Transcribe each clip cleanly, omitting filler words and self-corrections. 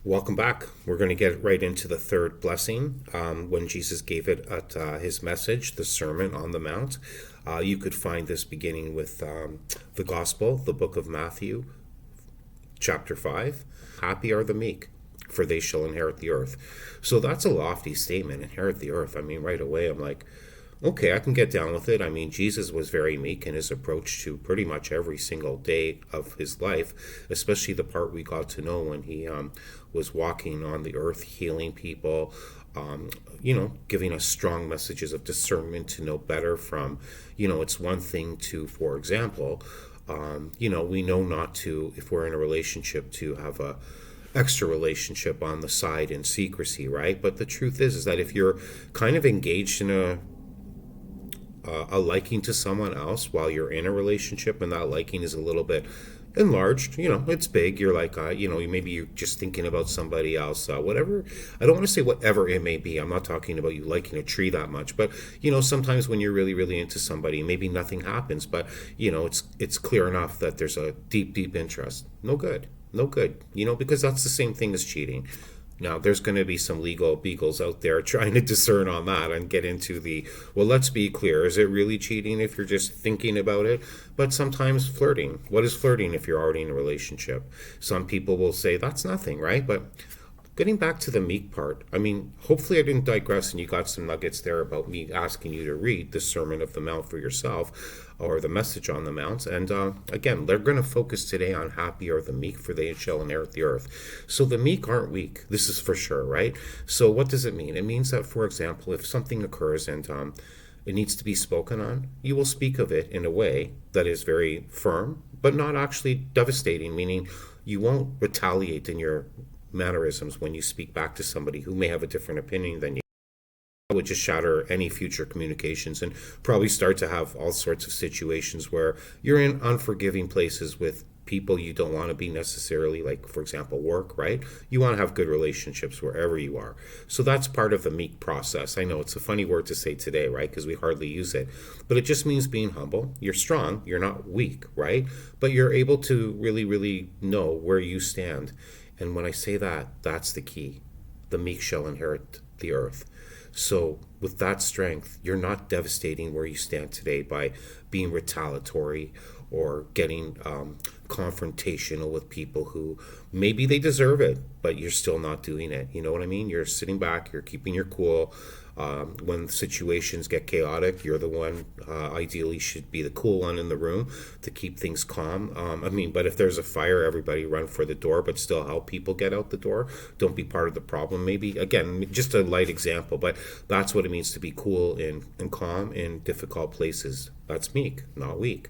Welcome back. We're going to get right into the third blessing when Jesus gave it at his message, the Sermon on the Mount. You could find this beginning with the Gospel, the book of Matthew, chapter 5. Happy are the meek, for they shall inherit the earth. So that's a lofty statement, inherit the earth. I mean, right away, I'm like, okay, I can get down with it. I mean, Jesus was very meek in his approach to pretty much every single day of his life, especially the part we got to know when he was walking on the earth, healing people, giving us strong messages of discernment to know better from, it's one thing to, for example, we know not to, if we're in a relationship, to have a extra relationship on the side in secrecy, right? But the truth is that if you're kind of engaged in a liking to someone else while you're in a relationship, and that liking is a little bit enlarged, it's big, you're like, maybe you're just thinking about somebody else, whatever. I don't want to say whatever it may be. I'm not talking about you liking a tree that much, but sometimes when you're really, really into somebody, maybe nothing happens, but it's clear enough that there's a deep interest. No good, because that's the same thing as cheating. Now, there's going to be some legal beagles out there trying to discern on that and get into well, let's be clear. Is it really cheating if you're just thinking about it? But sometimes flirting. What is flirting if you're already in a relationship? Some people will say that's nothing, right? But getting back to the meek part, I mean, hopefully I didn't digress and you got some nuggets there about me asking you to read the Sermon of the Mount for yourself, or the Message on the Mount. And again, they're going to focus today on happy are the meek, for they shall inherit the earth. So the meek aren't weak. This is for sure, right? So what does it mean? It means that, for example, if something occurs and it needs to be spoken on, you will speak of it in a way that is very firm, but not actually devastating, meaning you won't retaliate in your mannerisms when you speak back to somebody who may have a different opinion than you. That would just shatter any future communications and probably start to have all sorts of situations where you're in unforgiving places with people you don't want to be necessarily, like, for example, work, right? You want to have good relationships wherever you are. So that's part of the meek process. I know it's a funny word to say today, right? Because we hardly use it. But it just means being humble. You're strong. You're not weak, right? But you're able to really, really know where you stand. And when I say that, that's the key. The meek shall inherit the earth. So with that strength, you're not devastating where you stand today by being retaliatory or getting confrontational with people who maybe they deserve it, but you're still not doing it. You know what I mean? You're sitting back, you're keeping your cool. When situations get chaotic, you're the one ideally should be the cool one in the room to keep things calm. But if there's a fire, everybody run for the door, but still help people get out the door. Don't be part of the problem, maybe. Again, just a light example, but that's what it means to be cool and calm in difficult places. That's meek, not weak.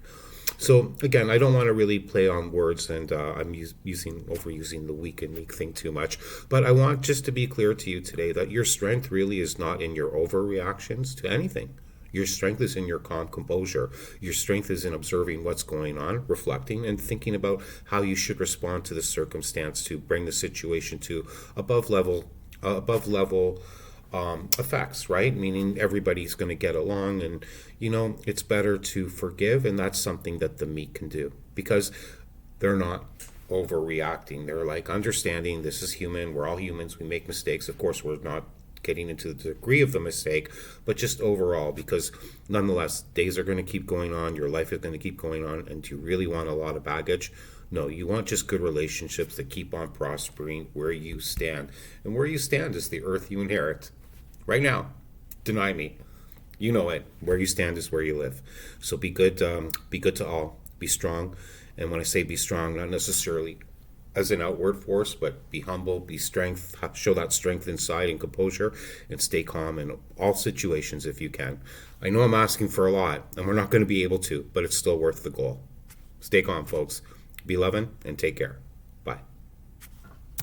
So again, I don't want to really play on words, and I'm overusing the weak and meek thing too much. But I want just to be clear to you today that your strength really is not in your overreactions to anything. Your strength is in your calm composure. Your strength is in observing what's going on, reflecting, and thinking about how you should respond to the circumstance to bring the situation to above level effects, right? Meaning everybody's going to get along, and it's better to forgive, and that's something that the meek can do because they're not overreacting. They're like understanding this is human. We're all humans. We make mistakes. Of course, we're not getting into the degree of the mistake, but just overall, because nonetheless, days are going to keep going on. Your life is going to keep going on, and do you really want a lot of baggage? No, you want just good relationships that keep on prospering where you stand. And where you stand is the earth you inherit. Right now, deny me. You know it. Where you stand is where you live. So be good to all. Be strong. And when I say be strong, not necessarily as an outward force, but be humble, be strength, show that strength inside and composure, and stay calm in all situations if you can. I know I'm asking for a lot, and we're not going to be able to, but it's still worth the goal. Stay calm, folks. Be loving, and take care.